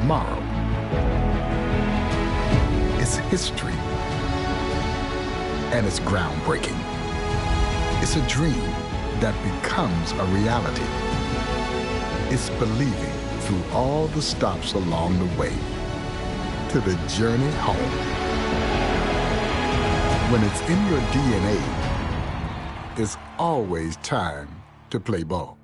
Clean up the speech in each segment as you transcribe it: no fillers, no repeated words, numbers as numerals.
tomorrow. It's history, and it's groundbreaking. It's a dream that becomes a reality. It's believing through all the stops along the way to the journey home. When it's in your DNA, there's always time to play ball.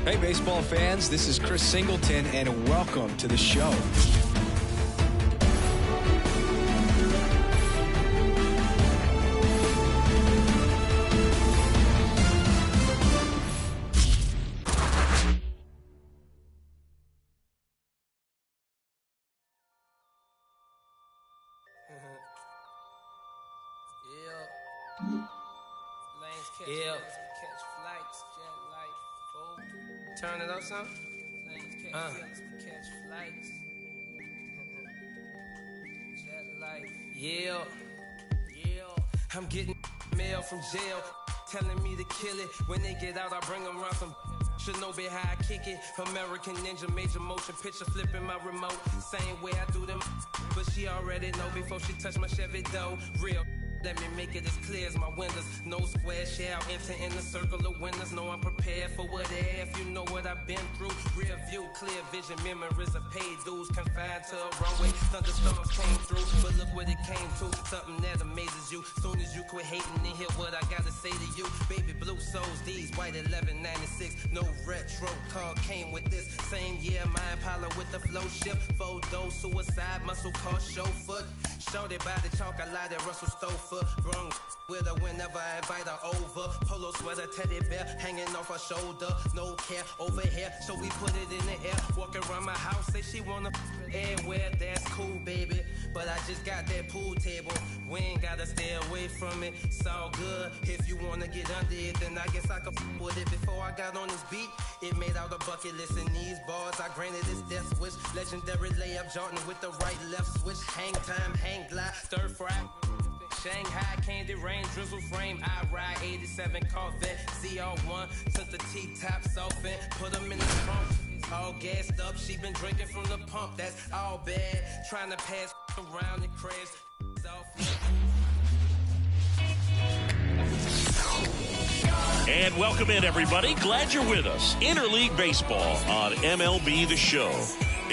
Hey, baseball fans, this is Chris Singleton, and welcome to the show. Yeah. Catch flights, jet light, fold. Turn it up some. Catch flights. Jet light. Yeah. I'm getting mail from jail, telling me to kill it. When they get out, I bring them around some. Should know be how I kick it. American Ninja, major motion picture, flipping my remote. Same way I do them, but she already know before she touch my Chevy dough. Real. Let me make it as clear as my windows. No square shall enter in the circle of winners. Know I'm prepared for what if you know what I've been through. Rear view, clear vision, memories of paid dues. Confined to a runway, thunderstorms came through. But look what it came to, something that amazes you. Soon as you quit hating and hear what I gotta say to you. Baby blue souls, these white 1196. No retro car came with this. Same year, my Impala with the flow shift. Photo, suicide, muscle car, chauffeur. Shorty by the chalk, I lie that Russell Stover. Wrong with her whenever I invite her over. Polo sweater, teddy bear hanging off her shoulder. No care over here, so we put it in the air. Walk around my house, say she wanna everywhere. That's cool, baby, but I just got that pool table. We ain't gotta stay away from it. It's all good. If you wanna get under it, then I guess I could with it. Before I got on this beat, it made out a bucket list. In these bars, I granted this death wish. Legendary layup, Jordan with the right left switch. Hang time, hang glide, stir fry. Shanghai candy rain, drizzle frame. I ride 87 Corvette, CR1. Took the T-tops off and put them in the trunk. All gassed up, she been drinking from the pump. That's all bad. Trying to pass around and crash off. And welcome in, everybody. Glad you're with us. Interleague Baseball on MLB The Show.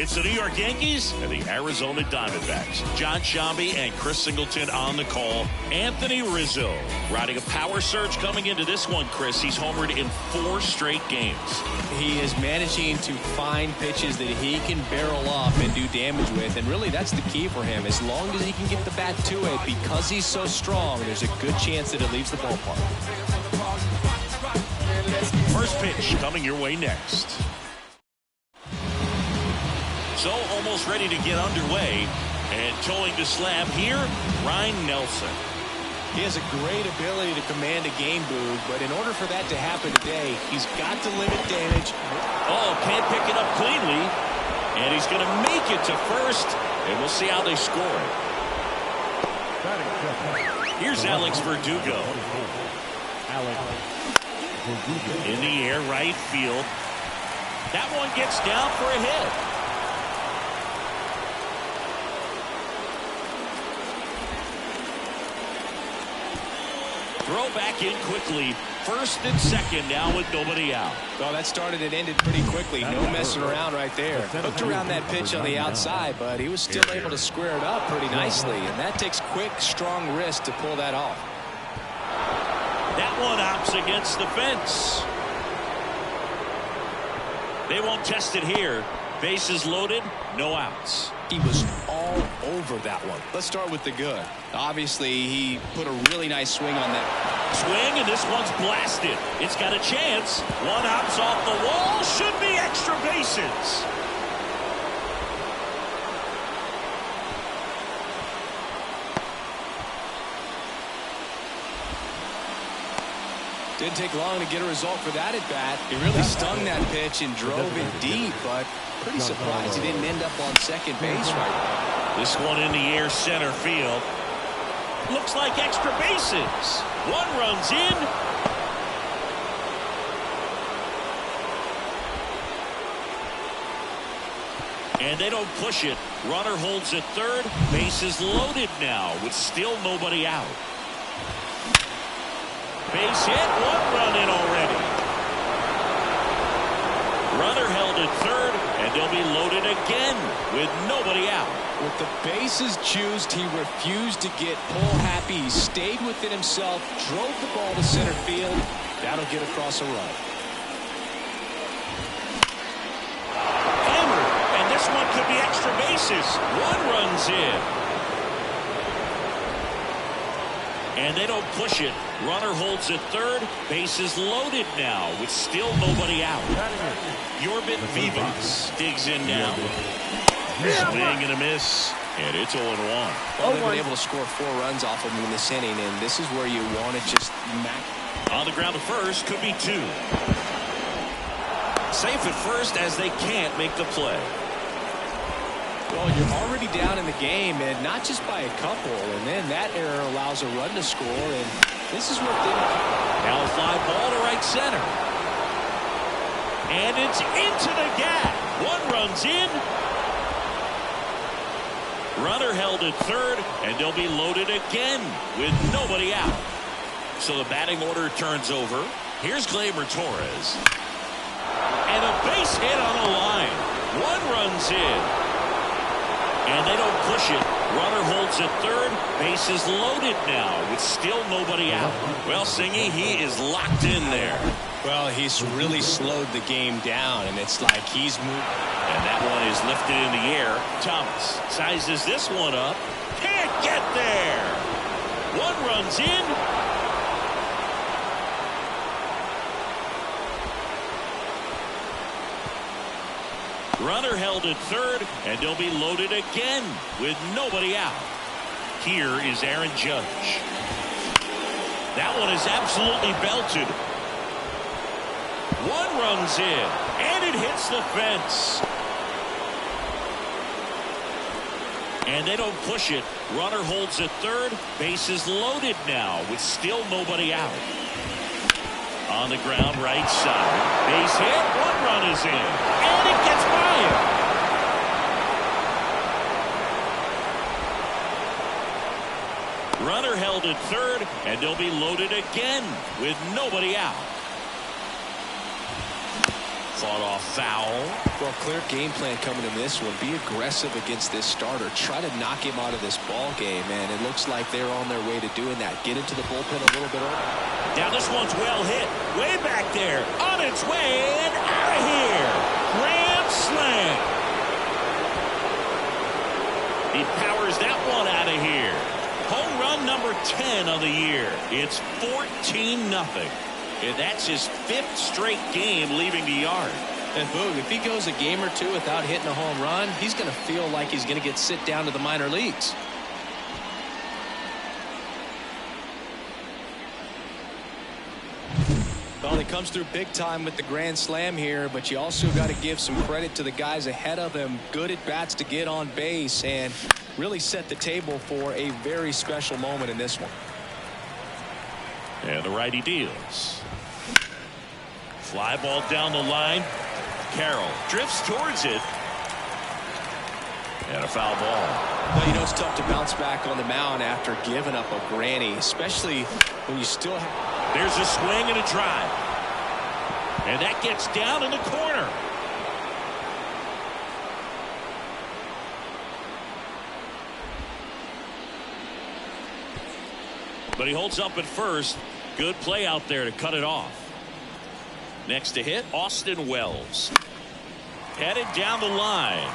It's the New York Yankees and the Arizona Diamondbacks. John Shambi and Chris Singleton on the call. Anthony Rizzo riding a power surge coming into this one, Chris. He's homered in 4 straight games. He is managing to find pitches that he can barrel up and do damage with, and really that's the key for him. As long as he can get the bat to it, because he's so strong, there's a good chance that it leaves the ballpark. First pitch coming your way next. So almost ready to get underway, and towing the slab here, Ryan Nelson. He has a great ability to command a game, Boog, but in order for that to happen today, he's got to limit damage. Oh, can't pick it up cleanly, and he's going to make it to first, and we'll see how they score it. Here's Alex Verdugo. In the air, right field. That one gets down for a hit. Throw back in quickly. First and second now with nobody out. Well, that started and ended pretty quickly. No messing around right there. Hooked around that pitch on the outside, but he was still able to square it up pretty nicely. And that takes quick, strong wrist to pull that off. That one opts against the fence. They won't test it here. Bases loaded, no outs. He was all over that one. Let's start with the good. Obviously, he put a really nice swing on that. Swing, and this one's blasted. It's got a chance. One hops off the wall. Should be extra bases. Didn't take long to get a result for that at bat. He really stung that pitch and drove it deep, but pretty surprised he didn't end up on second base right now. This one in the air center field. Looks like extra bases. One runs in. And they don't push it. Runner holds at third. Base is loaded now with still nobody out. Base hit. One run in already. Runner held at third, and they'll be loaded again with nobody out. With the bases juiced, he refused to get pull happy. He stayed within himself, drove the ball to center field. That'll get across a run. Hammered, and this one could be extra bases. One runs in. And they don't push it. Runner holds at third. Base is loaded now with still nobody out. Yorbit Vivas digs in now. Swing and a miss. And it's 0-1. Well, they've been able to score 4 runs off of him in this inning, and this is where you want to just on the ground to first, could be 2. Safe at first as they can't make the play. Well, you're already down in the game, and not just by a couple, and then that error allows a run to score, and this is what they... Now a fly ball to right center. And it's into the gap. One runs in. Runner held at third, and they'll be loaded again with nobody out. So the batting order turns over. Here's Gleyber Torres. And a base hit on the line. One runs in. And they don't push it. Runner holds at third. Base is loaded now with still nobody out. Well, Singy, he is locked in there. Well, he's really slowed the game down, and it's like he's moved. And that one is lifted in the air. Thomas sizes this one up. Can't get there. One runs in. Runner held at third, and they'll be loaded again with nobody out. Here is Aaron Judge. That one is absolutely belted. One runs in, and it hits the fence. And they don't push it. Runner holds at third. Base is loaded now with still nobody out. On the ground, right side. Base hit. One run is in. And it gets by him. Runner held at third, and they'll be loaded again with nobody out. Fought off foul. Well, clear game plan coming in this one. Be aggressive against this starter. Try to knock him out of this ball game, and it looks like they're on their way to doing that. Get into the bullpen a little bit early. Now this one's well hit. Way back there. On its way and out of here. Grand slam. He powers that one out of here. Home run number 10 of the year. It's 14-0. And that's his 5th straight game leaving the yard. And Boog, if he goes a game or two without hitting a home run, he's going to feel like he's going to get sit down to the minor leagues. Well, he comes through big time with the grand slam here, but you also got to give some credit to the guys ahead of him. Good at bats to get on base and really set the table for a very special moment in this one. And the righty deals. Fly ball down the line. Carroll drifts towards it. And a foul ball. Well, you know, it's tough to bounce back on the mound after giving up a granny, especially when you still have... There's a swing and a drive. And that gets down in the corner. But he holds up at first. Good play out there to cut it off. Next to hit, Austin Wells. Headed down the line.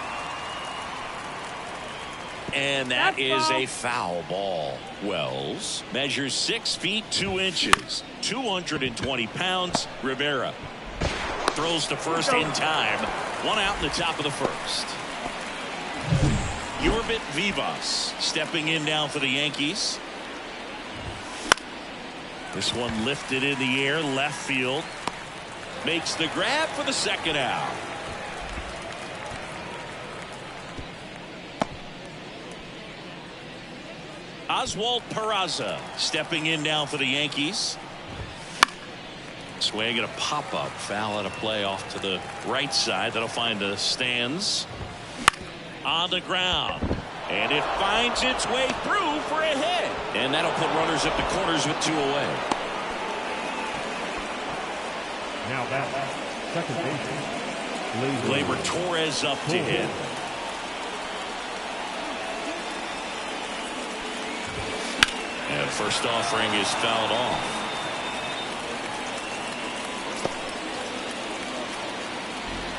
And that is a foul ball. Wells measures 6 feet 2 inches, 220 pounds. Rivera throws to first in time. One out in the top of the first. Yorbit Vivas stepping in now for the Yankees. This one lifted in the air, left field. Makes the grab for the second out. Oswald Peraza stepping in now for the Yankees. Swing and a pop-up foul out of play off to the right side. That'll find the stands. On the ground. And it finds its way through for a hit. And that'll put runners at the corners with 2 away. Now that second baseman. Gleyber Torres up to hit. And first offering is fouled off.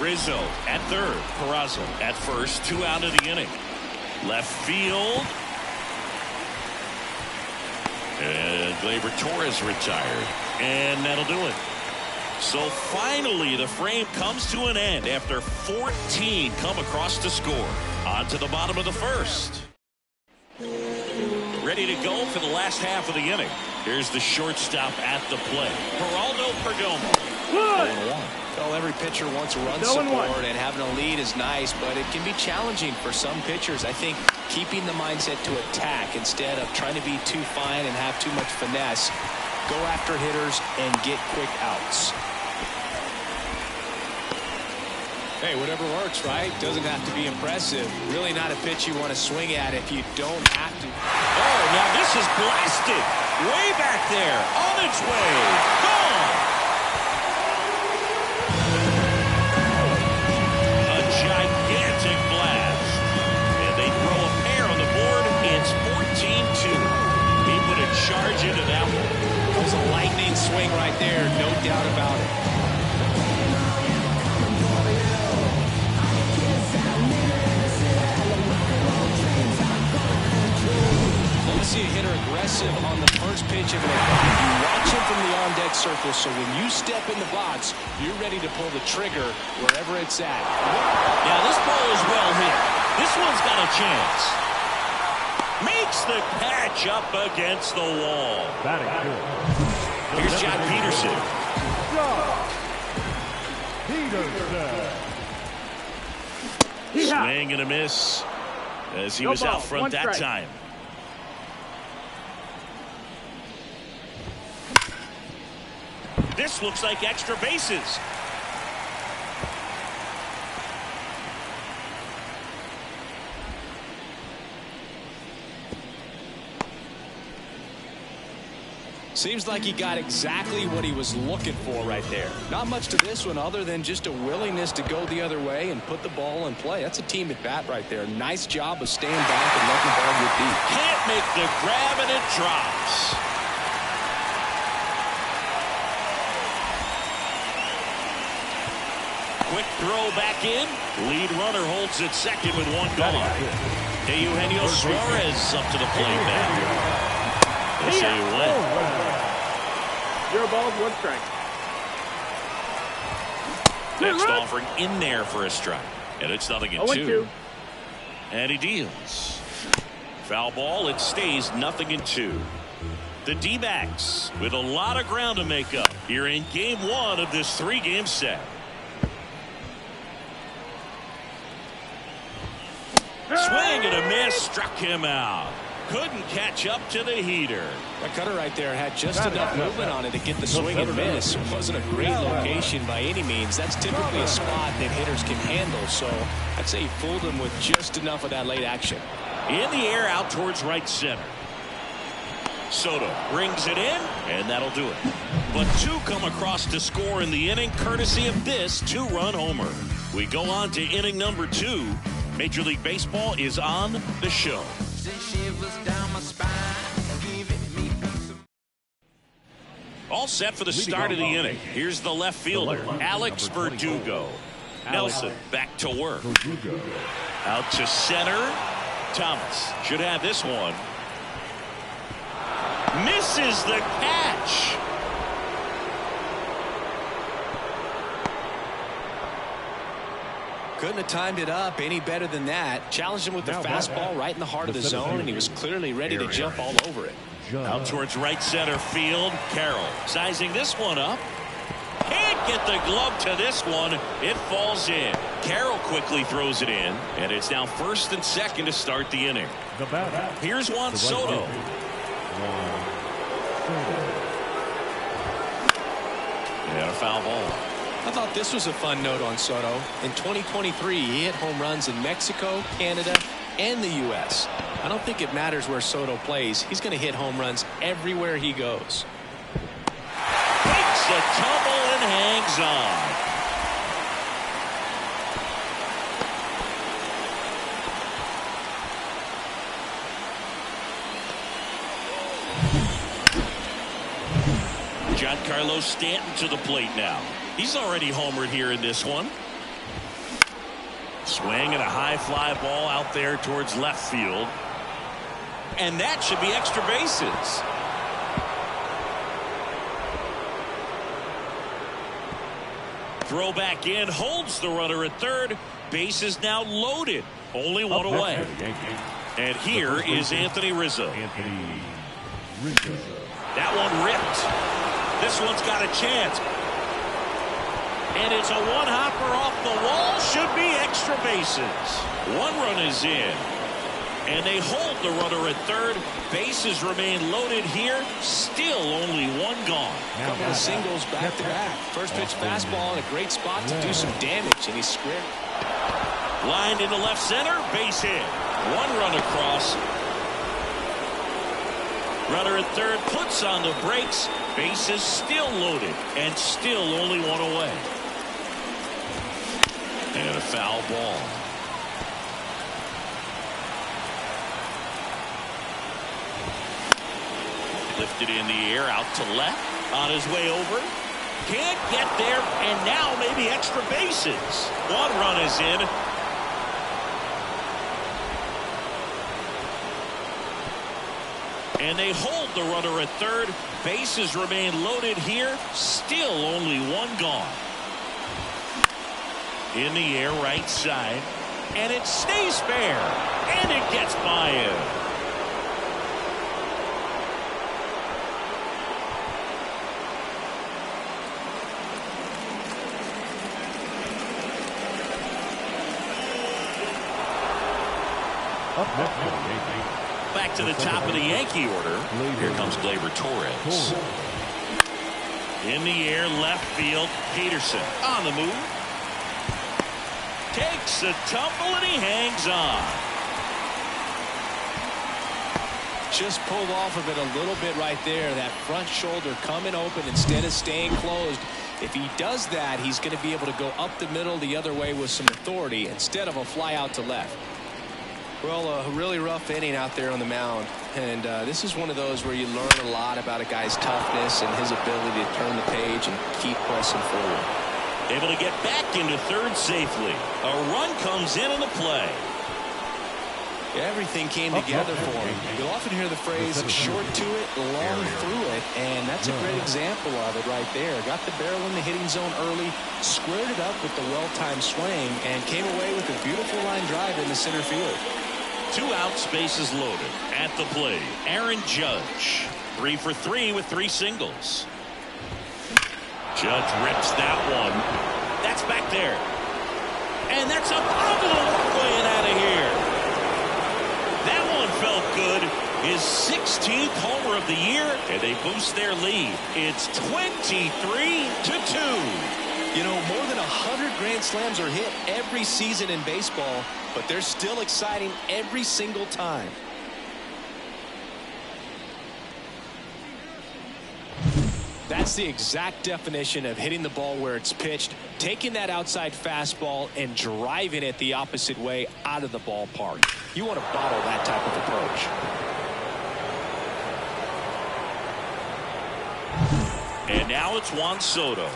Rizzo at third. Peraza at first. 2 out of the inning. Left field. And Gleyber Torres retired. And that'll do it. So finally the frame comes to an end after 14 come across to score. On to the bottom of the first. Ready to go for the last half of the inning. Here's the shortstop at the plate. Geraldo Perdomo. 0-1. Well, every pitcher wants run support, and having a lead is nice, but it can be challenging for some pitchers. I think keeping the mindset to attack instead of trying to be too fine and have too much finesse. Go after hitters and get quick outs. Hey, whatever works, right? Doesn't have to be impressive. Really not a pitch you want to swing at if you don't have to. Oh, now this is blasted. Way back there. On its way. Gone. A gigantic blast. And they throw a pair on the board. It's 14-2. He put a charge into that one. That was a lightning swing right there. No doubt about it. See a hitter aggressive on the first pitch of an at-bat. You watch him from the on-deck circle, so when you step in the box, you're ready to pull the trigger wherever it's at. Now this ball is well hit. This one's got a chance. Makes the catch up against the wall. Here's John Peterson. Swing and a miss as he was out front that time. This looks like extra bases. Seems like he got exactly what he was looking for right there. Not much to this one other than just a willingness to go the other way and put the ball in play. That's a team at bat right there. Nice job of staying back and letting the ball get deep. Can't make the grab and it drops. Quick throw back in. Lead runner holds at second with 1 gone. Eugenio Suarez up to the plate now. They say what? 0 balls, 1 strike. Next offering in there for a strike. And it's nothing in 2. And he deals. Foul ball. It stays nothing in 2. The D-backs with a lot of ground to make up here in game 1 of this 3-game set. Swing and a miss, struck him out. Couldn't catch up to the heater. That cutter right there had just enough movement on it to get the swing and miss. It wasn't a great location by any means. That's typically a spot that hitters can handle. So I'd say he fooled him with just enough of that late action. In the air out towards right center. Soto brings it in, and that'll do it. But 2 come across to score in the inning, courtesy of this 2-run homer. We go on to inning number 2. Major League Baseball is on the show. All set for the start of the inning. Here's the left fielder, Alex Verdugo. Nelson back to work. Out to center. Thomas should have this one. Misses the catch. Couldn't have timed it up any better than that. Challenged him with the fastball right in the heart of the zone, and he was clearly ready to jump all over it. Out towards right center field. Carroll sizing this one up. Can't get the glove to this one. It falls in. Carroll quickly throws it in, and it's now first and second to start the inning. Here's Juan Soto. And a foul ball. I thought this was a fun note on Soto. In 2023, he hit home runs in Mexico, Canada, and the U.S. I don't think it matters where Soto plays. He's going to hit home runs everywhere he goes. Takes a tumble and hangs on. Giancarlo Stanton to the plate now. He's already homered here in this one. Swing and a high fly ball out there towards left field. And that should be extra bases. Throw back in, holds the runner at third. Bases now loaded. Only one away. And here is Anthony Rizzo. That one ripped. This one's got a chance. And it's a one-hopper off the wall. Should be extra bases. One run is in. And they hold the runner at third. Bases remain loaded here. Still only one gone. Couple of singles back-to-back. First pitch fastball in a great spot to do some damage, and he's squared. Lined into left center. Base hit. One run across. Runner at third puts on the brakes. Bases still loaded. And still only one away. And a foul ball. Lifted in the air out to left. On his way over. Can't get there. And now maybe extra bases. One run is in. And they hold the runner at third. Bases remain loaded here. Still only one gone. In the air, right side. And it stays fair. And it gets by him. Back to the top of the Yankee order. Here comes Gleyber Torres. In the air, left field. Peterson on the move. Takes a tumble and he hangs on. Just pulled off of it a little bit right there. That front shoulder coming open instead of staying closed. If he does that, he's going to be able to go up the middle the other way with some authority instead of a fly out to left. Well, a really rough inning out there on the mound. And this is one of those where you learn a lot about a guy's toughness and his ability to turn the page and keep pressing forward. Able to get back into third safely. A run comes in the play. Yeah, everything came together for him. You'll often hear the phrase short to it, long through it, and that's a great example of it right there. Got the barrel in the hitting zone early, squared it up with the well-timed swing, and came away with a beautiful line drive in the center field. 2 outs, bases loaded. At the plate, Aaron Judge. 3 for 3 with 3 singles. Judge rips that one. That's back there. And that's up over the walkway and out of here. That one felt good. His 16th homer of the year, and they boost their lead. It's 23-2. You know, more than 100 grand slams are hit every season in baseball, but they're still exciting every single time. That's the exact definition of hitting the ball where it's pitched, taking that outside fastball and driving it the opposite way out of the ballpark. You want to bottle that type of approach. And now it's Juan Soto.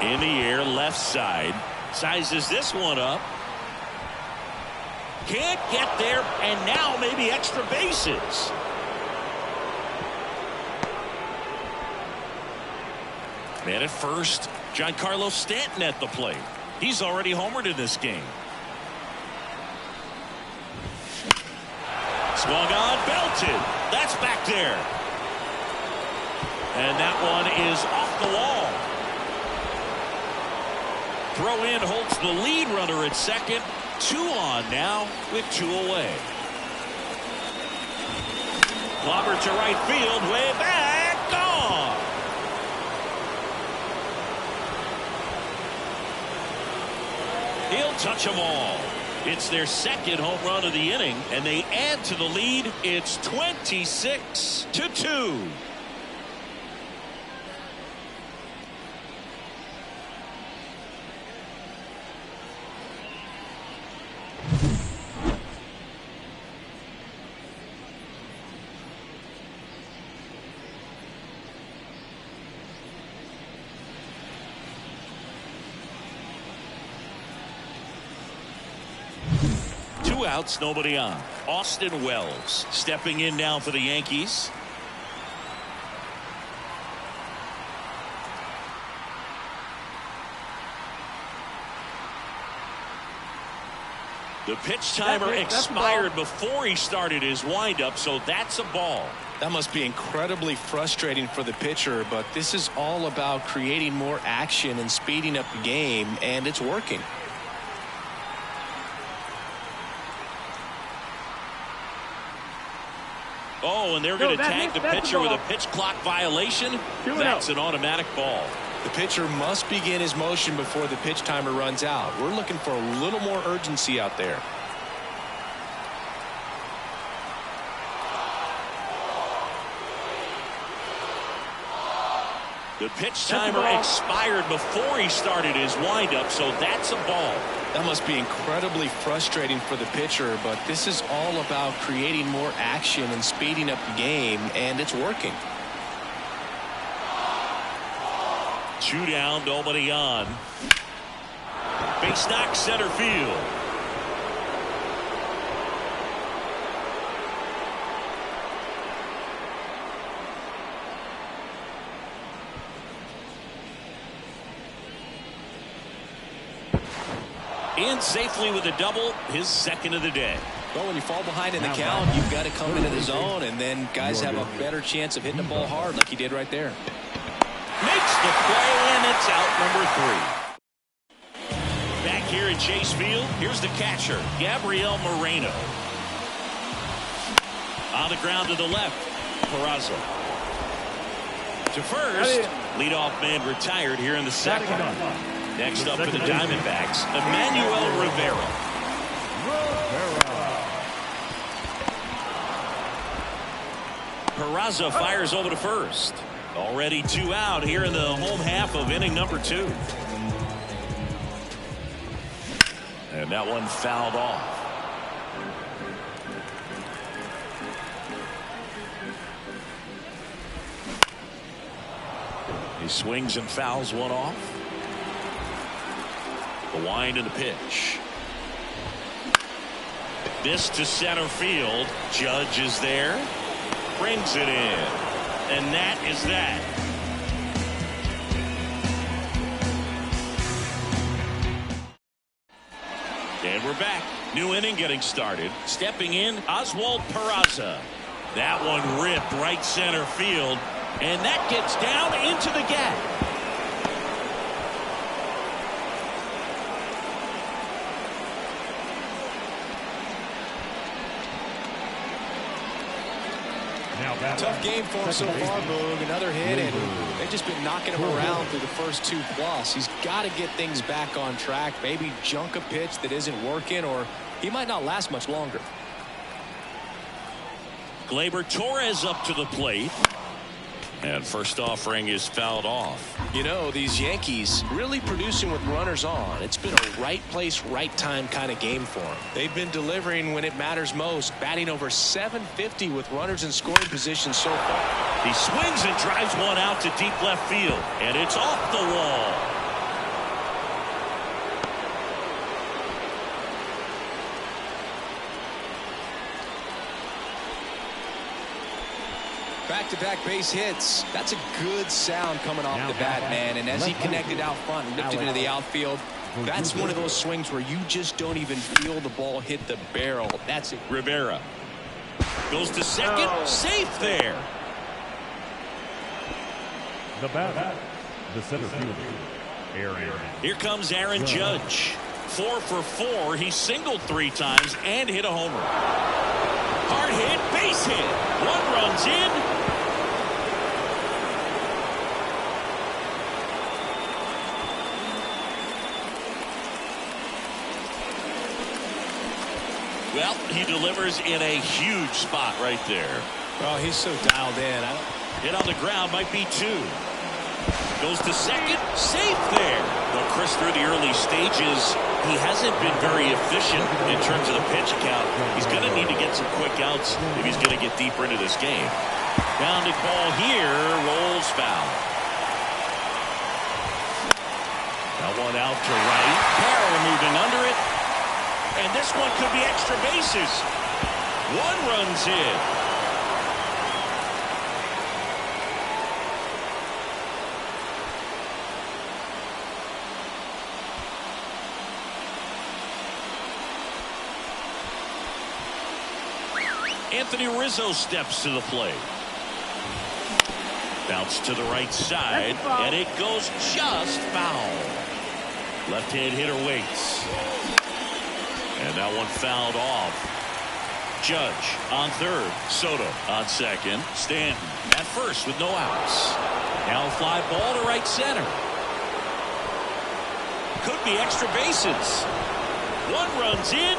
In the air, left side. Sizes this one up. Can't get there, and now maybe extra bases. And at first, Giancarlo Stanton at the plate. He's already homered in this game. Swung on, belted. That's back there. And that one is off the wall. Throw in holds the lead runner at second. 2 on now with 2 away. Clobber to right field, way back, gone. He'll touch them all. It's their second home run of the inning, and they add to the lead. It's 26-2. Outs, nobody on. Austin Wells stepping in now for the Yankees. The pitch timer expired before he started his windup, so that's a ball. That must be incredibly frustrating for the pitcher, but this is all about creating more action and speeding up the game, and it's working. Oh, and they're going to tag the pitcher with a pitch clock violation. That's an automatic ball. The pitcher must begin his motion before the pitch timer runs out. We're looking for a little more urgency out there. The pitch timer expired before he started his windup, so that's a ball. That must be incredibly frustrating for the pitcher, but this is all about creating more action and speeding up the game, and it's working. 2 down, nobody on. Base knock center field. In safely with a double, his second of the day. Well, when you fall behind in the count, you've got to come into the zone, and then guys have a better chance of hitting the ball hard like he did right there. Makes the play, and it's out number 3. Back here at Chase Field, here's the catcher, Gabriel Moreno. On the ground to the left, Peraza. To first, leadoff man retired here in the second. Next up for the Diamondbacks, Emmanuel Rivera. Peraza fires over to first. Already 2 out here in the home half of inning number 2. And that one fouled off. He swings and fouls one off. The wind and the pitch. This to center field. Judge is there. Brings it in. And that is that. And we're back. New inning getting started. Stepping in, Oswald Peraza. That one ripped right center field. And that gets down into the gap. Tough game for him so far, Boog. Another hit, and they've just been knocking him around through the first 2 plus. He's got to get things back on track, maybe junk a pitch that isn't working, or he might not last much longer. Gleyber Torres up to the plate. And first offering is fouled off. You know, these Yankees really producing with runners on. It's been a right place, right time kind of game for them. They've been delivering when it matters most, batting over .750 with runners in scoring position so far. He swings and drives one out to deep left field, and it's off the wall. Back-to-back base hits. That's a good sound coming off the bat, man. And as he connected out front and lifted into the outfield, that's one of those swings where you just don't even feel the ball hit the barrel. That's it. Rivera goes to second. Safe there. The batter, the center fielder, Aaron. Here comes Aaron Judge. 4 for 4. He singled 3 times and hit a homer. Hard hit, base hit. 1 runs in. Well, he delivers in a huge spot right there. Oh, he's so dialed in. Hit on the ground, might be 2. Goes to second, safe there. Well, Chris, through the early stages, he hasn't been very efficient in terms of the pitch count. He's going to need to get some quick outs if he's going to get deeper into this game. Grounded ball here, rolls foul. That one out to right. Carroll moving under it. And this one could be extra bases. 1 runs in. Anthony Rizzo steps to the plate. Bounce to the right side, and it goes just foul. Left-hand hitter waits. And that one fouled off. Judge on third. Soto on second. Stanton at first with no outs. Now a fly ball to right center. Could be extra bases. 1 runs in.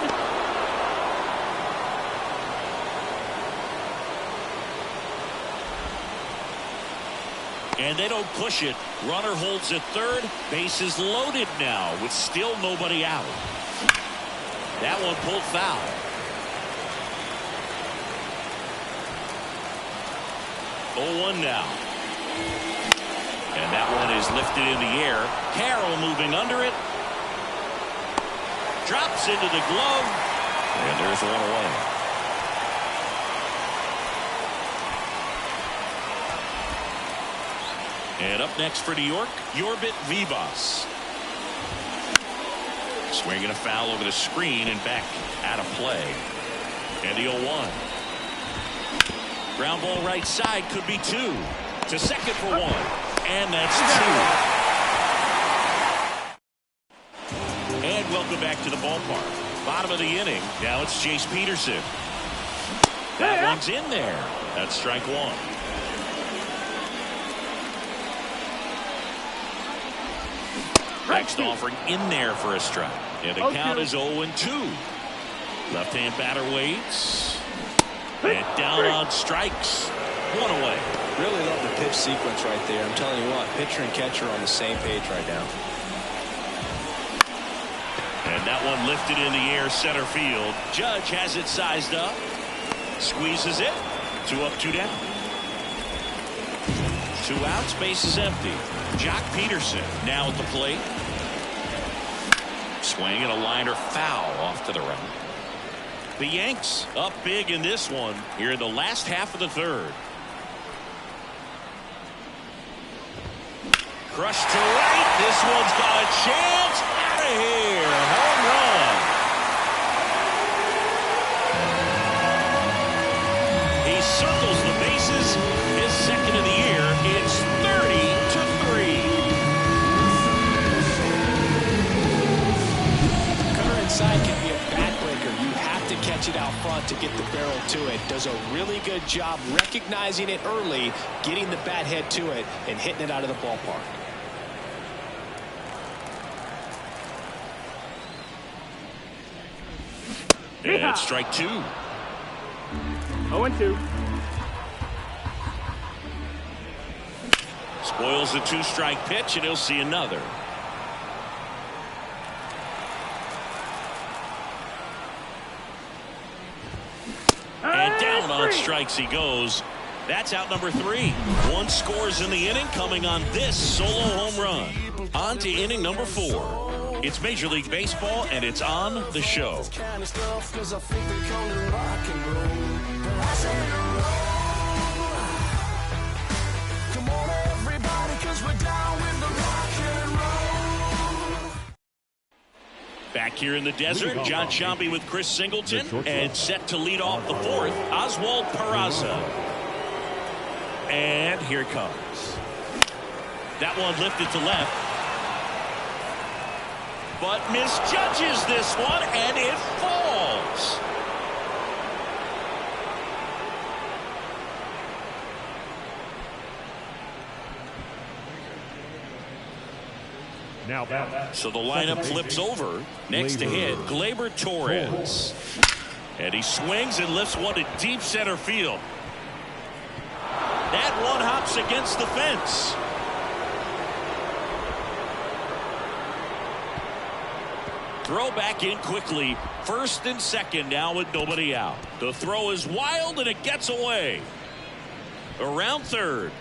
And they don't push it. Runner holds at third. Base is loaded now with still nobody out. That one pulled foul. Oh, 1 now. And that one is lifted in the air. Carroll moving under it. Drops into the glove. And there's 1 away. And up next for New York, Yorbit Vivas. Swinging a foul over the screen and back out of play. And the 0-1. Ground ball right side, could be 2. To second for 1. And that's 2. And welcome back to the ballpark. Bottom of the inning. Now it's Chase Peterson. That one's in there. That's strike 1. Next offering in there for a strike. And the count is 0-2. Left-hand batter waits. And down on strikes. 1 away. Really love the pitch sequence right there. I'm telling you what, pitcher and catcher are on the same page right now. And that one lifted in the air center field. Judge has it sized up. Squeezes it. 2 up, 2 down. 2 outs, base is empty. Jock Peterson now at the plate. Swing and a liner foul off to the right. The Yanks up big in this one here in the last half of the third. Crushed to right. This one's got a chance. Out of here. Home run. He circles the bases. His second of the year. It's 30-3. Cutter inside can be a backbreaker. You have to catch it out front to get the barrel to it. Does a really good job recognizing it early, getting the bat head to it, and hitting it out of the ballpark. And strike 2. 0-2. Spoils the 2-strike pitch, and he'll see another. And down on strikes he goes. That's out number 3. 1 scores in the inning, coming on this solo home run. On to inning number 4. It's Major League Baseball, and it's on the show. Back here in the desert, John Sciambi with Chris Singleton, and set to lead off the fourth, Oswald Peraza. And here it comes. That one lifted to left, but misjudges this one, and it falls. Now back. So the lineup flips over. Next to hit, Gleyber Torres. And he swings and lifts one to deep center field. That one hops against the fence. Throw back in quickly. First and second now with nobody out. The throw is wild and it gets away. Around third.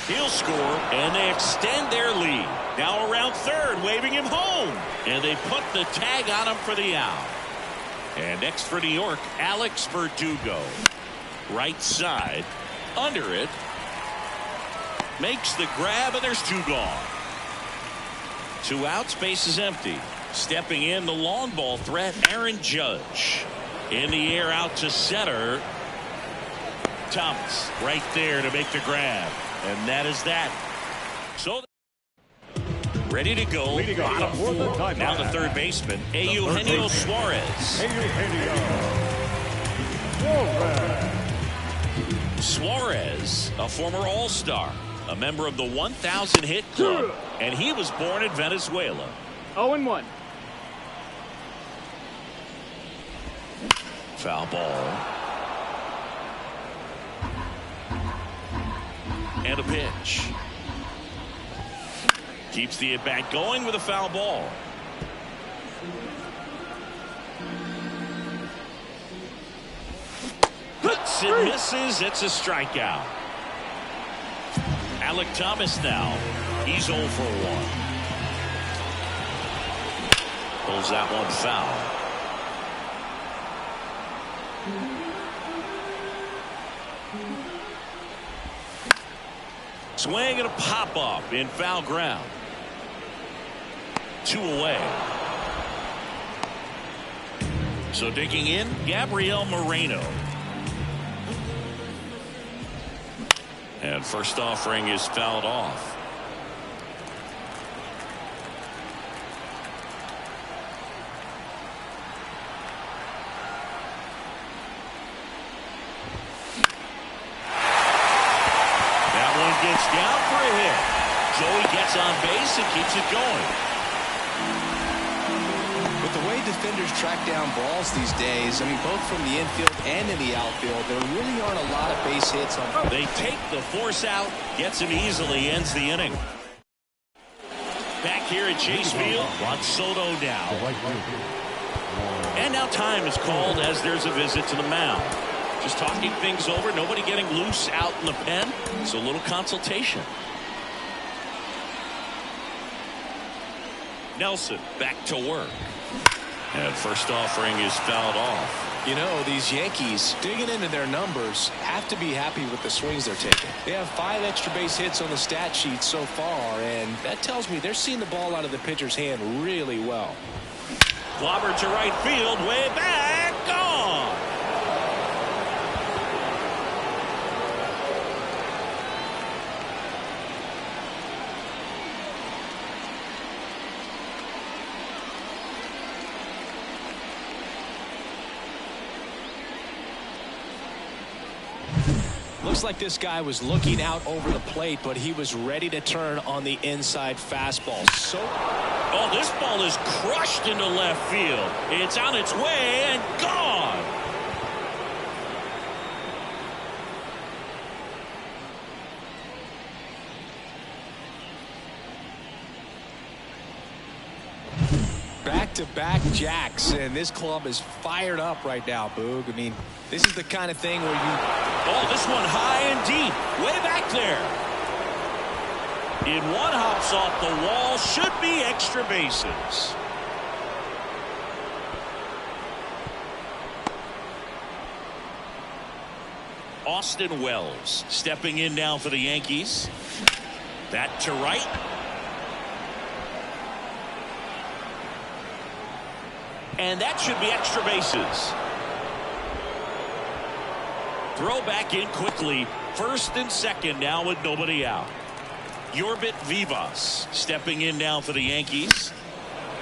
He'll score, and they extend their lead. Now around third, waving him home. And they put the tag on him for the out. And next for New York, Alex Verdugo. Right side, under it. Makes the grab, and there's two gone. 2 outs, base is empty. Stepping in, the long ball threat, Aaron Judge. In the air, out to center. Thomas right there to make the grab. And that is that. So ready to go. Bottom 4. Now the third baseman, Eugenio Suarez. Suarez, a former All-Star, a member of the 1,000 hit club, and he was born in Venezuela. 0-1. Foul ball. And a pitch. Keeps the at-bat going with a foul ball. Hits and misses. It's a strikeout. Alec Thomas now. He's 0 for 1. Pulls that one foul. Swing and a pop-up in foul ground. 2 away. So digging in, Gabriel Moreno. And first offering is fouled off. Gets down for a hit. Joey gets on base and keeps it going. With the way defenders track down balls these days, I mean, both from the infield and in the outfield, there really aren't a lot of base hits on. They take the force out, gets him easily, ends the inning. Back here at Chase Field, Juan Soto now. And now time is called as there's a visit to the mound. Just talking things over, nobody getting loose out in the pen, so a little consultation. Nelson back to work. And first offering is fouled off. You know, these Yankees digging into their numbers have to be happy with the swings they're taking. They have 5 extra base hits on the stat sheet so far, and that tells me they're seeing the ball out of the pitcher's hand really well. Clobber to right field, way back, gone. Looks like this guy was looking out over the plate, but he was ready to turn on the inside fastball. Oh, this ball is crushed into left field. It's on its way and gone. Back-to-back jacks, and this club is fired up right now, Boog. I mean, this is the kind of thing where you... Oh, this one high and deep, way back there. In one hops off the wall, should be extra bases. Austin Wells stepping in now for the Yankees. That to right. And that should be extra bases. Throw back in quickly. First and second now with nobody out. Yorbit Vivas stepping in now for the Yankees.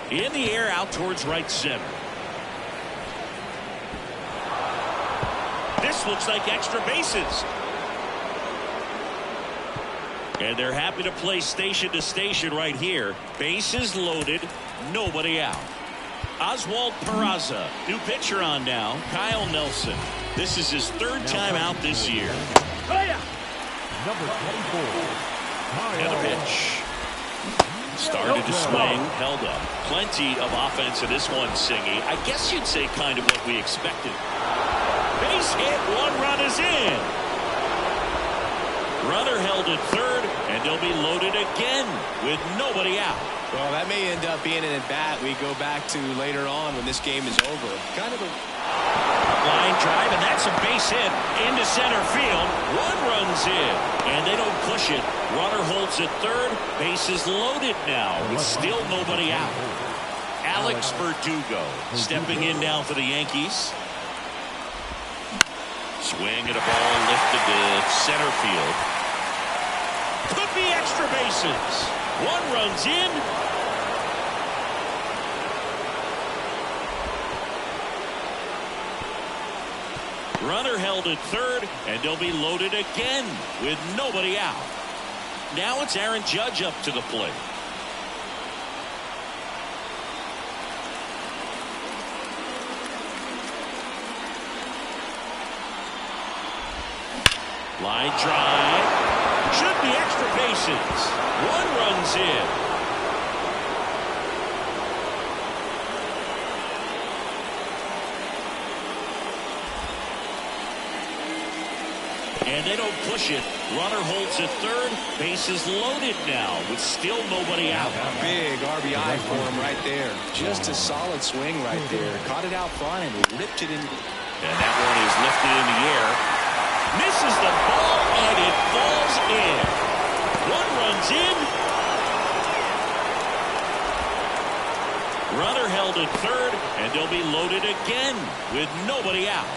In the air out towards right center. This looks like extra bases. And they're happy to play station to station right here. Bases loaded, nobody out. Oswald Peraza, new pitcher on now, Kyle Nelson. This is his third time out this year. Number 24. And a pitch. Started to swing, held up. Plenty of offense in this one, Singy. I guess you'd say kind of what we expected. Base hit, one run is in. Runner held at third, and they'll be loaded again with nobody out. Well, that may end up being an at-bat we go back to later on when this game is over. Kind of a line drive, and that's a base hit into center field. One runs in, and they don't push it. Runner holds at third. Bases loaded now with still nobody out. Alex Verdugo stepping in now for the Yankees. Swing at a ball lifted to center field. Could be extra bases. One runs in. Runner held at third, and they'll be loaded again with nobody out. Now it's Aaron Judge up to the plate. Line drive. Should be extra bases. One runs in. And they don't push it. Runner holds at third. Bases loaded now with still nobody out. big RBI for him right there. Just a solid swing right there. Caught it out front and ripped it in. And that one is lifted in the air. Misses the ball, and it falls in. One runs in. Runner held at third, and they'll be loaded again with nobody out.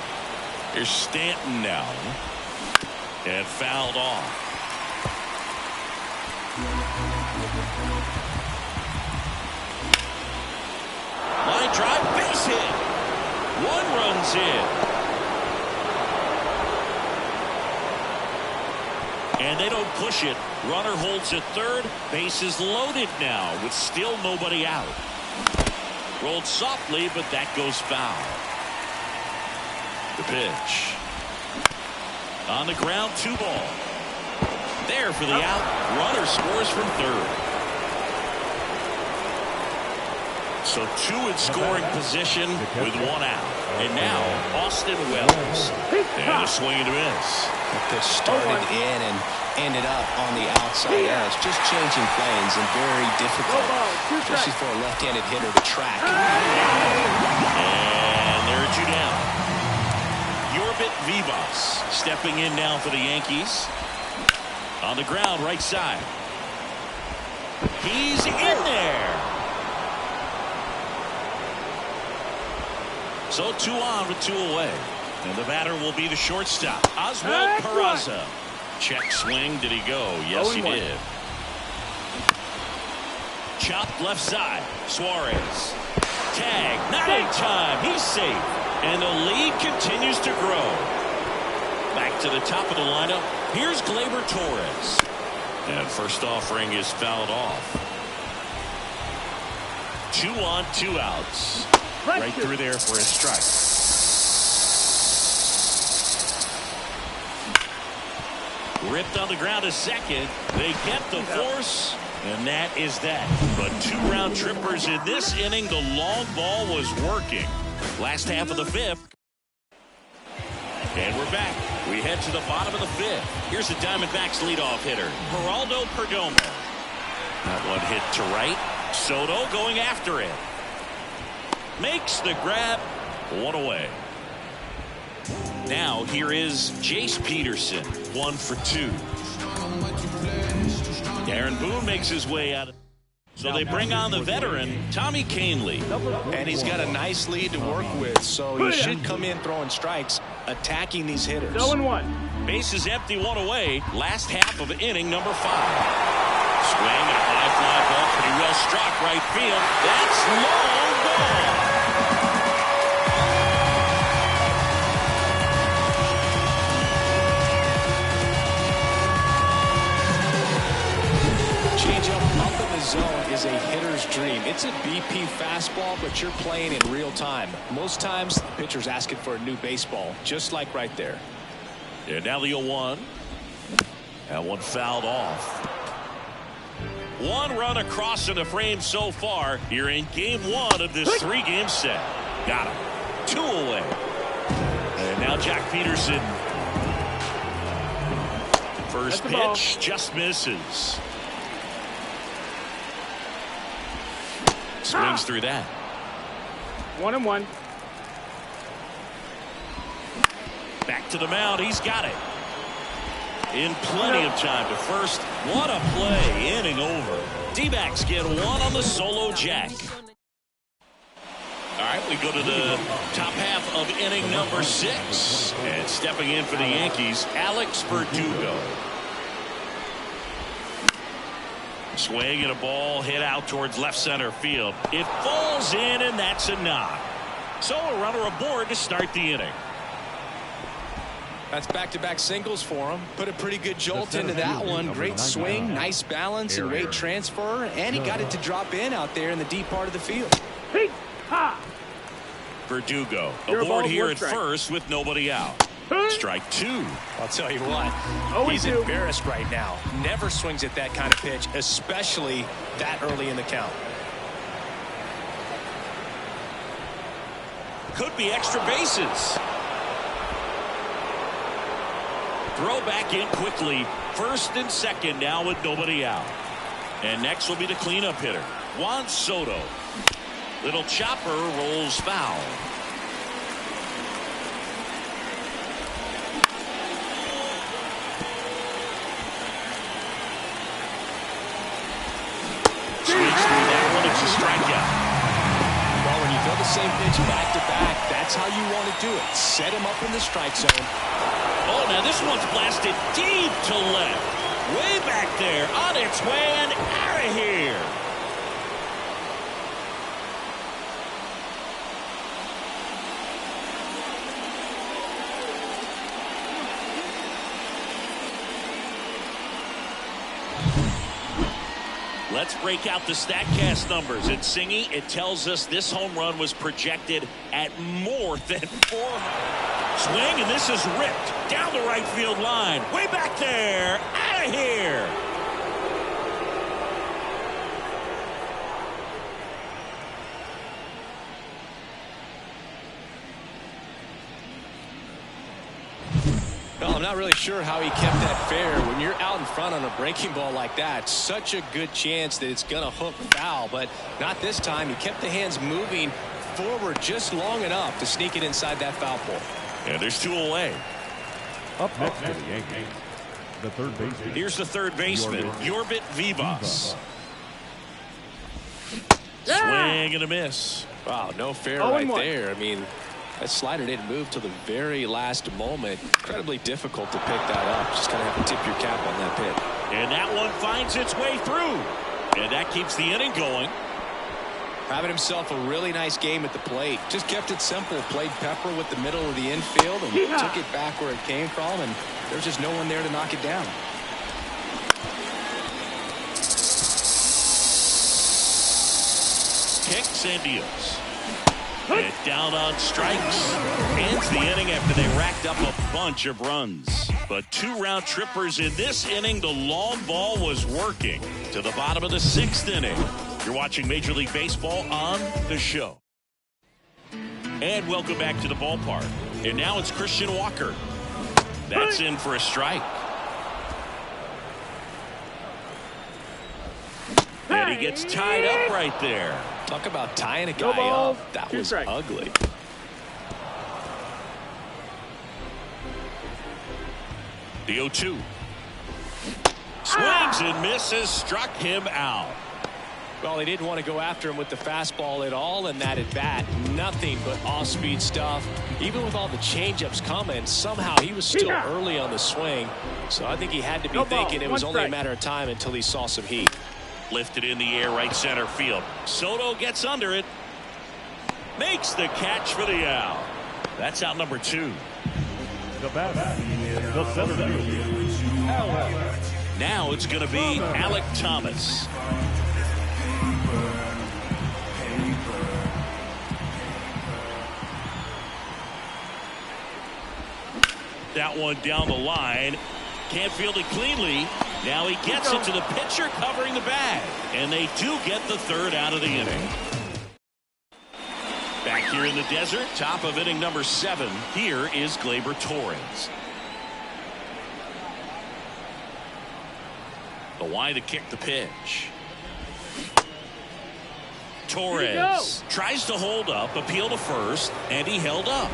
Here's Stanton now. And fouled off. Line drive, base hit. One runs in. And they don't push it. Runner holds at third. Bases loaded now with still nobody out. Rolled softly, but that goes foul. The pitch. On the ground, 2 ball. There for the out. Runner scores from third. So 2 in scoring position with 1 out. And now Austin Wells. And a swing and a miss. The pitch started in and ended up on the outside edge. Just changing planes and very difficult, especially for a left-handed hitter to track. And they're 2 down. Yorbit Vivas stepping in now for the Yankees. On the ground, right side. He's in there. So 2 on with 2 away. And the batter will be the shortstop, Oswald Peraza. Check swing. Did he go? Yes, he did. Chopped left side. Suarez. Tag. Not in time. He's safe. And the lead continues to grow. Back to the top of the lineup. Here's Gleyber Torres. And first offering is fouled off. 2 on, 2 outs. Right through there for a strike. Ripped on the ground a second. They get the force. And that is that. But 2 round trippers in this inning. The long ball was working. Last half of the 5th. And we're back. We head to the bottom of the 5th. Here's the Diamondbacks leadoff hitter, Geraldo Perdomo. That one hit to right. Soto going after it. Makes the grab. 1 away. Now here is Jace Peterson. 1 for 2. Aaron Boone makes his way out of. So they bring on the veteran, Tommy Canely. And he's got a nice lead to work with, so he should come in throwing strikes, attacking these hitters. 0-1. Bases empty, one away. Last half of inning number 5. Swing and a high fly ball, pretty well struck right field. That's long ball. Changeup up in the zone is a hitter's dream. It's a BP fastball, but you're playing in real time. Most times, the pitcher's asking for a new baseball, just like right there. And now the 0-1. That one fouled off. 1 run across in the frame so far here in game 1 of this 3-game set. Got him. 2 away. And now Jack Peterson. First pitch just misses. Swings through that. 1-1. Back to the mound. He's got it. In plenty of time to first. What a play. Inning over. D-backs get 1 on the solo jack. All right, we go to the top half of inning number 6. And stepping in for the Yankees, Alex Verdugo. Swing and a ball hit out towards left center field. It falls in, and that's a knock. So a runner aboard to start the inning. That's back-to-back singles for him. Put a pretty good jolt into that one. Great swing, nice balance, and great transfer. And he got it to drop in out there in the deep part of the field. Verdugo aboard here at first with nobody out. Strike 2. I'll tell you what, he's embarrassed right now. Never swings at that kind of pitch, especially that early in the count. Could be extra bases. Throw back in quickly. First and second now with nobody out. And next will be the cleanup hitter, Juan Soto. Little chopper rolls foul. Swings through that one. It's a strikeout. Well, when you throw the same pitch back-to-back, that's how you want to do it. Set him up in the strike zone. Oh, now this one's blasted deep to left. Way back there. On its way and out of here. Let's break out the StatCast numbers. It's Singy. It tells us this home run was projected at more than 4. Swing, and this is ripped down the right field line. Way back there. Out of here. Well, I'm not really sure how he kept that fair. When you're out in front on a breaking ball like that, such a good chance that it's going to hook foul, but not this time. He kept the hands moving forward just long enough to sneak it inside that foul pole. And there's 2 away. Up next to the Yankees, the third baseman. Here's the third baseman, Yorbit Vivas. Swing and a miss. Wow, no fair right there. I mean, that slider didn't move till the very last moment. Incredibly difficult to pick that up. Just kind of have to tip your cap on that pitch. And that one finds its way through. And that keeps the inning going. Having himself a really nice game at the plate. Just kept it simple. Played pepper with the middle of the infield and took it back where it came from. And there's just no one there to knock it down. Kicks and deals. And down on strikes. Ends the inning after they racked up a bunch of runs. But 2 round trippers in this inning. The long ball was working to the bottom of the 6th inning. You're watching Major League Baseball on the show. And welcome back to the ballpark. And now it's Christian Walker. That's in for a strike. And he gets tied up right there. Talk about tying a guy up. That was ugly. The 0-2. Swings and misses. Struck him out. Well, he didn't want to go after him with the fastball at all in that at-bat. Nothing but off-speed stuff. Even with all the change-ups coming, somehow he was still early on the swing. So I think he had to be thinking it was only a matter of time until he saw some heat. Lifted in the air, right center field. Soto gets under it. Makes the catch for the out. That's out number 2. The batter, the center fielder. Now it's going to be Alec Thomas. That one down the line. Can't field it cleanly. Now he gets it to the pitcher covering the bag. And they do get the third out of the inning. Back here in the desert, top of inning number 7. Here is Gleyber Torres. The wide to kick the pitch. Torres tries to hold up, appeal to first, and he held up.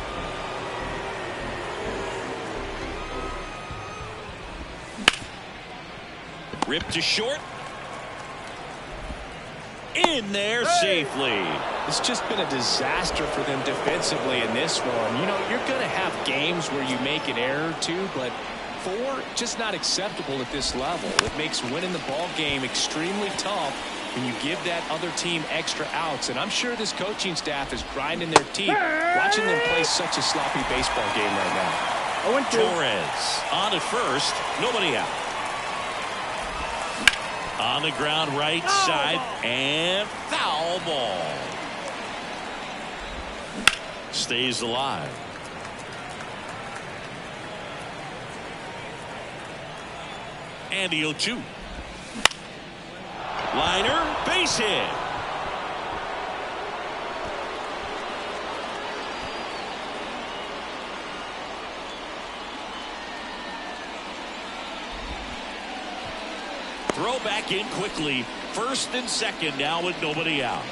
Ripped to short. In there safely. It's just been a disaster for them defensively in this one. You know, you're going to have games where you make an error or two, but 4, just not acceptable at this level. It makes winning the ball game extremely tough when you give that other team extra outs. And I'm sure this coaching staff is grinding their teeth watching them play such a sloppy baseball game right now. 0-2. Torres on at first. Nobody out. On the ground right side and foul ball. Stays alive. And the 0-2. Liner, base hit. Throw back in quickly. First and second now with nobody out.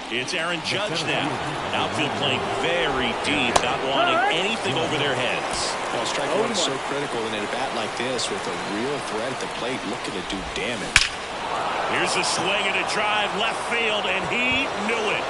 It's Aaron Judge now. Outfield playing very deep, not wanting anything over their heads. Well, strike one is so critical in a bat like this with a real threat at the plate looking to do damage. Here's a swing and a drive left field, and he knew it.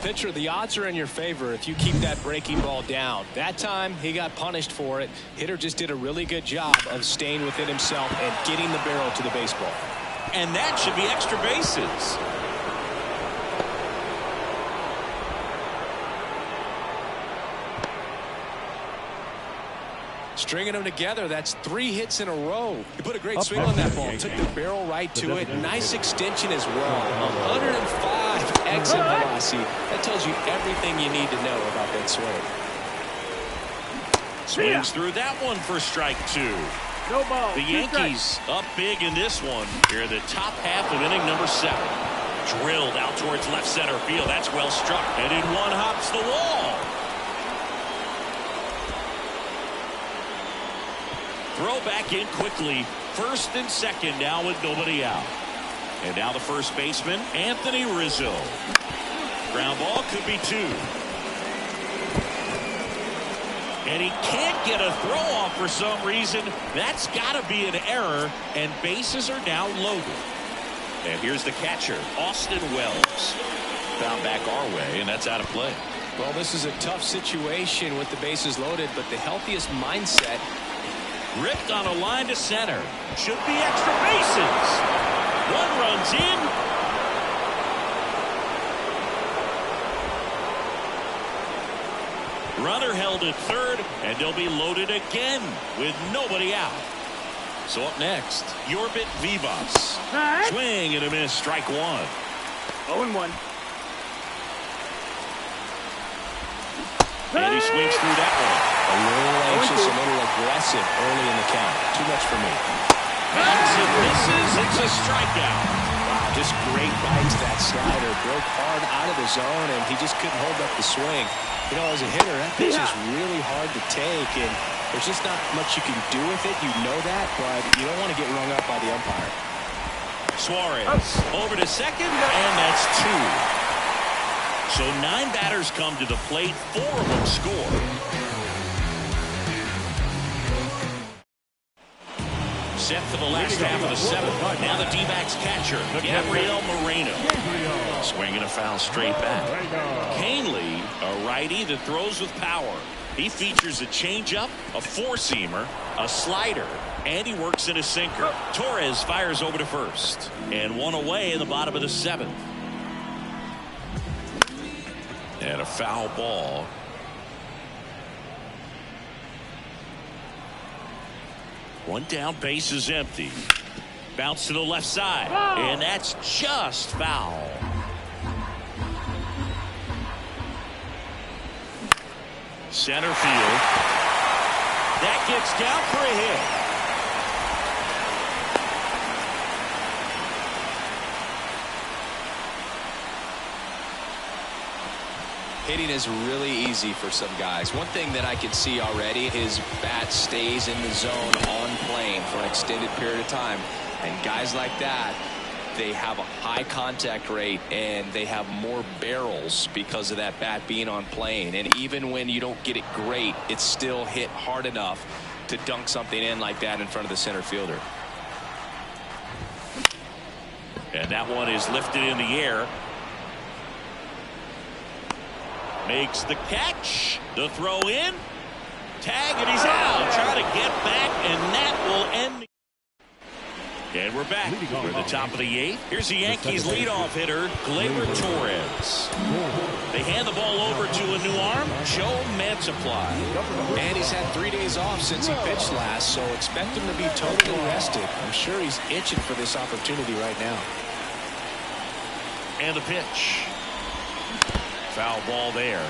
Pitcher, the odds are in your favor if you keep that breaking ball down. That time he got punished for it. Hitter just did a really good job of staying within himself and getting the barrel to the baseball. And that should be extra bases. Stringing them together, that's 3 hits in a row. He put a great swing on that ball. Took the barrel right to it. Nice extension as well. 105 exit velocity. That tells you everything you need to know about that swing. Swings through that one for strike 2. No ball. The Yankees up big in this one. Here in the top half of inning number 7. Drilled out towards left center field. That's well struck. And in one hops the wall. Throw back in quickly. First and second now with nobody out. And now the first baseman, Anthony Rizzo. Ground ball could be 2. And he can't get a throw off for some reason. That's got to be an error. And bases are now loaded. And here's the catcher, Austin Wells. Found back our way, and that's out of play. Well, this is a tough situation with the bases loaded, but the healthiest mindset. Ripped on a line to center. Should be extra bases. One runs in. Runner held at third, and they'll be loaded again with nobody out. So up next, Yorbit Vivas. Swing and a miss, strike 1. 0-1. And he swings through that one. A little anxious, a little aggressive early in the count. Too much for me. As it misses, it's a strikeout. Wow, just great bites. That slider broke hard out of the zone, and he just couldn't hold up the swing. You know, as a hitter, that pitch is really hard to take, and There's just not much you can do with it. You know that, but you don't want to get rung up by the umpire. Suarez over to second, and that's 2. So 9 batters come to the plate, 4 of them score. Set for the last half of the 7th. Now the D-backs catcher, Gabriel Moreno. Swinging a foul straight back. Canely, a righty that throws with power. He features a changeup, a four-seamer, a slider, and he works in a sinker. Torres fires over to first. And 1 away in the bottom of the 7th. And a foul ball. One down, base is empty. Bounce to the left side. And that's just foul. Center field. That gets down for a hit. Hitting is really easy for some guys. One thing that I can see already, his bat stays in the zone on plane for an extended period of time. And guys like that, they have a high contact rate and they have more barrels because of that bat being on plane. And even when you don't get it great, it's still hit hard enough to dunk something in like that in front of the center fielder. And that one is lifted in the air. Makes the catch. The throw in. Tag, and he's out. Trying to get back, and that will end. And we're back. We're at the top of the 8th. Here's the Yankees leadoff hitter, Gleyber Torres. They hand the ball over to a new arm, Joe Mantiply. And he's had 3 days off since he pitched last, so expect him to be totally rested. I'm sure he's itching for this opportunity right now. And the pitch. Foul ball there.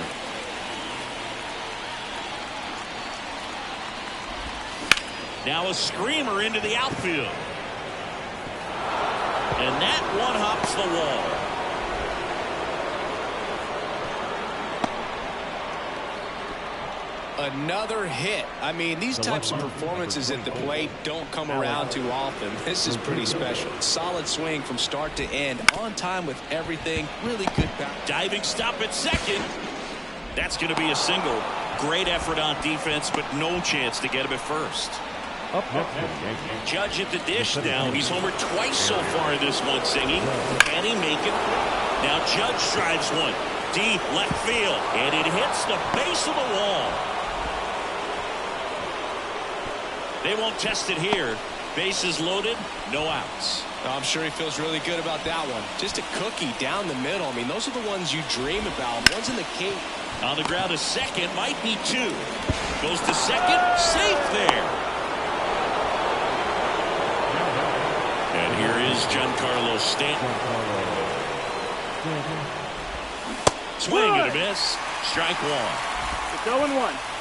Now a screamer into the outfield. And that one hops the wall. Another hit. I mean, these types of performances at the plate don't come around too often. This is pretty special. Solid swing from start to end. On time with everything. Really good back. Diving stop at second. That's going to be a single. Great effort on defense, but no chance to get him at first. Up next for the Yankees. Judge at the dish now. He's homered twice so far in this one singing. Can he make it? Now Judge drives one. Deep left field. And it hits the base of the wall. They won't test it here. Bases loaded, no outs. I'm sure he feels really good about that one. Just a cookie down the middle. I mean, those are the ones you dream about. One's in the cape. On the ground to second, might be 2. Goes to second, safe there. And here is Giancarlo Stanton. Swing and a miss. Strike 1. It's 0-1.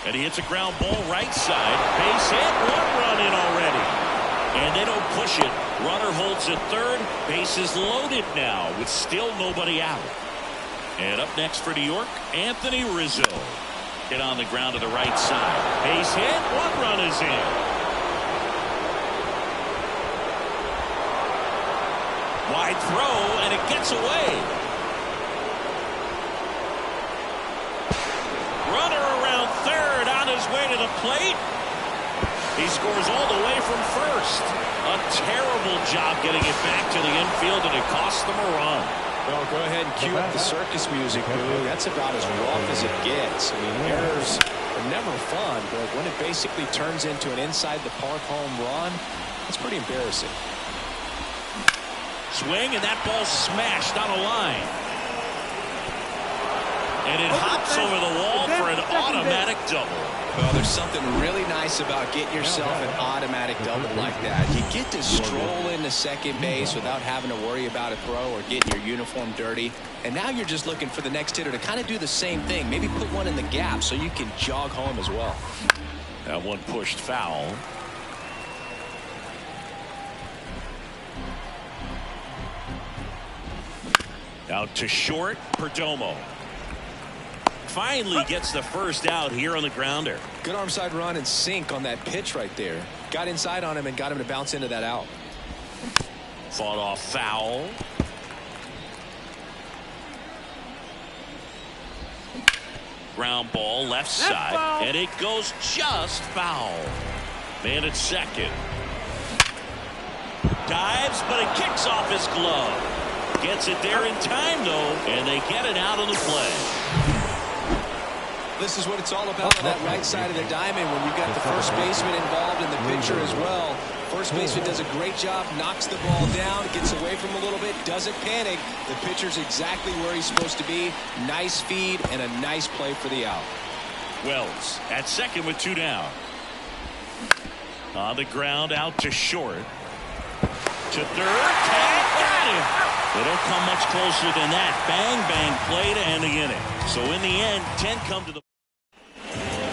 And he hits a ground ball right side. Base hit. 1 run in already. And they don't push it. Runner holds at third. Bases loaded now with still nobody out. And up next for New York, Anthony Rizzo. Hit on the ground to the right side. Base hit. 1 run is in. Wide throw, and it gets away. Runner around third on his way to the plate. He scores all the way from first. A terrible job getting it back to the infield, and it cost them a run. Well, go ahead and cue up the circus music, Lou. That's about as rough as it gets. I mean, errors are never fun, but when it basically turns into an inside-the-park home run, it's pretty embarrassing. Swing, and that ball smashed on a line. And it hops over the wall for an automatic double. Well, there's something really nice about getting yourself an automatic double like that. You get to stroll into second base without having to worry about a throw or getting your uniform dirty. And now you're just looking for the next hitter to kind of do the same thing. Maybe put one in the gap so you can jog home as well. That one pushed foul. Out to short, Perdomo. finally gets the first out here on the grounder. Good arm side run and sink on that pitch right there. Got inside on him and got him to bounce into that out. Fought off foul. Ground ball left side, foul. and it goes just foul. Man at second. Dives, but it kicks off his glove. Gets it there in time, though, and they get it out of the play. This is what it's all about on that right side of the diamond when you've got the first baseman involved and the pitcher as well. First baseman does a great job, knocks the ball down, gets away from a little bit, doesn't panic. The pitcher's exactly where he's supposed to be. Nice feed and a nice play for the out. Wells at second with 2 down. On the ground, out to short. To third, tag, got him. They don't come much closer than that. Bang, bang play to end the inning. So in the end, 10 come to the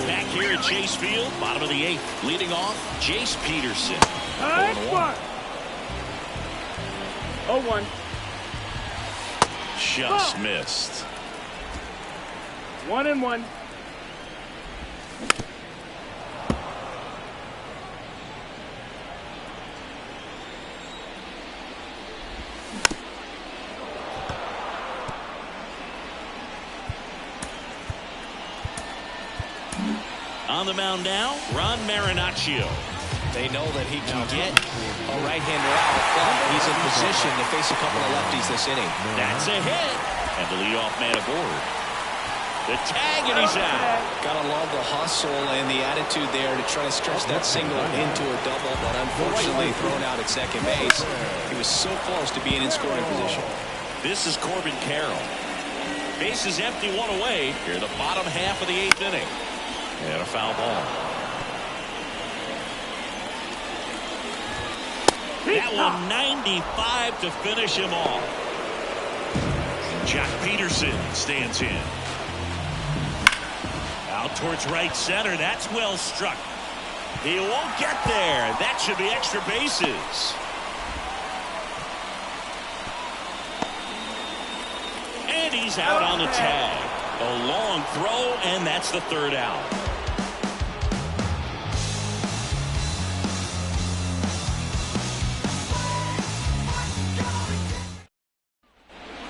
back here at Chase Field, bottom of the 8th. Leading off, Jace Peterson. 0-1. 0-1. Just missed. 1-1. On the mound now, Ron Marinaccio. They know that he can get a right-hander out, but he's in position to face a couple of lefties this inning. That's a hit. And the leadoff man aboard. The tag, and he's out. Gotta love the hustle and the attitude there to try to stretch that single into a double, but unfortunately thrown out at second base. He was so close to being in scoring position. This is Corbin Carroll. Base is empty, 1 away. Here, the bottom half of the 8th inning. And a foul ball. That one 95 to finish him off. Jack Peterson stands in. Out towards right center. That's well struck. He won't get there. That should be extra bases. And he's out on the tag. A long throw, and that's the 3rd out.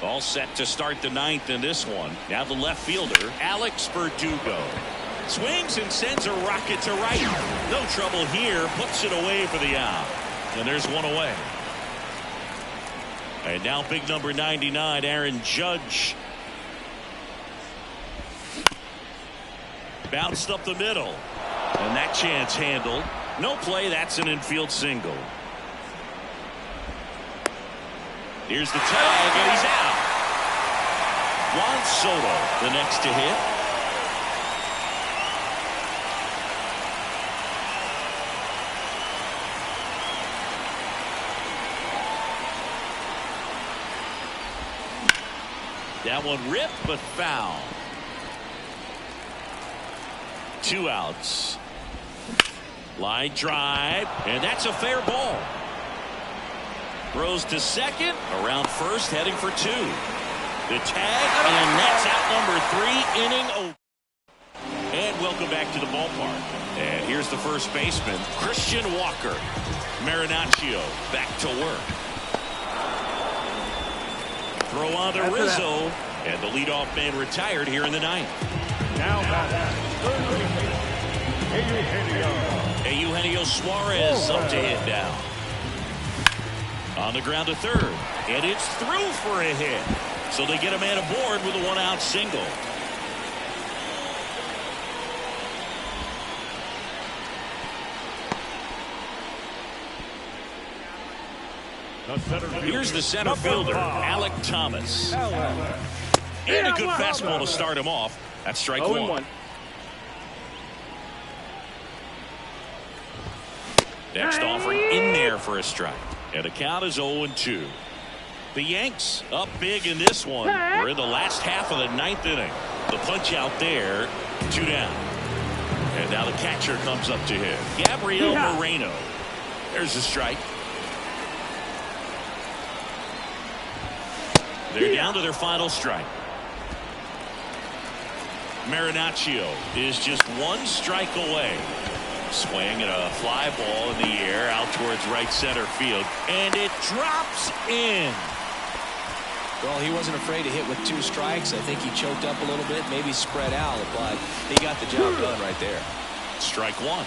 All set to start the 9th in this one. Now the left fielder, Alex Verdugo. Swings and sends a rocket to right. No trouble here. Puts it away for the out. And there's 1 away. And now big number 99, Aaron Judge. Bounced up the middle. And that chance handled. No play. That's an infield single. Here's the tag, and he's out. Juan Soto, the next to hit. That one ripped, but foul. 2 outs. Line drive, and that's a fair ball. Throws to second, around first, heading for 2. The tag, and that's out number 3, inning over. And welcome back to the ballpark. And here's the first baseman, Christian Walker. Marinaccio back to work. Throw on to Rizzo, and the leadoff man retired here in the 9th. Now Eugenio Suarez up to hit now. On the ground to third, and it's through for a hit. So they get a man aboard with a 1-out single. Here's the center fielder, Alec Thomas. And a good fastball to start him off. That's strike 1. Next offering in there for a strike. And the count is 0-2. The Yanks up big in this one. We're in the last half of the 9th inning. The punch out there, 2 down. And now the catcher comes up to hit. Gabriel Moreno. There's a strike. They're down to their final strike. Marinaccio is just one strike away. Swing and a fly ball in the air out towards right center field, and it drops in. Well, he wasn't afraid to hit with 2 strikes. I think he choked up a little bit, maybe spread out, but he got the job done right there. Strike 1.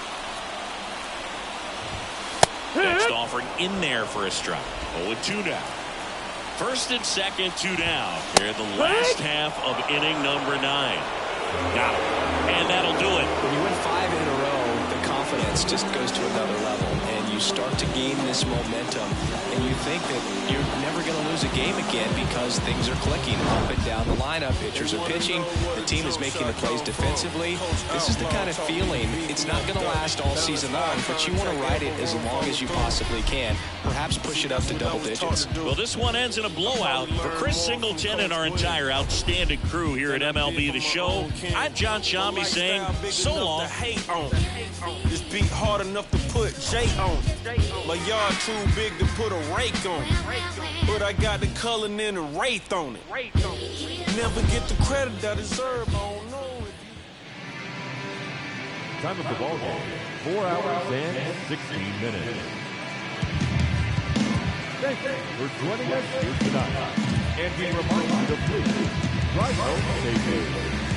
Next offering in there for a strike. 0-2 now. First and second, 2 down. Here in the last half of inning number 9. Got him. And that'll do it. When you win 5 in a row, the confidence just goes to another level, and you start to gain this momentum, and you think that you're never going to lose a game again because things are clicking up and down the lineup. Pitchers are pitching. The team is making the plays defensively. This is the kind of feeling. It's not going to last all season long, but you want to ride it as long as you possibly can. Perhaps push it up to double digits. Well, this one ends in a blowout. For Chris Singleton and our entire outstanding crew here at MLB The Show, I'm John Shambi saying so long. This beat hard enough to put J on. My yard too big to put a rake on. But I got the color and the wraith on it. Never get the credit I deserve. I don't know it. Time of the ball game, 4 hours and 16 minutes. Thank you for joining us here tonight. And we remind you to please drive home safely.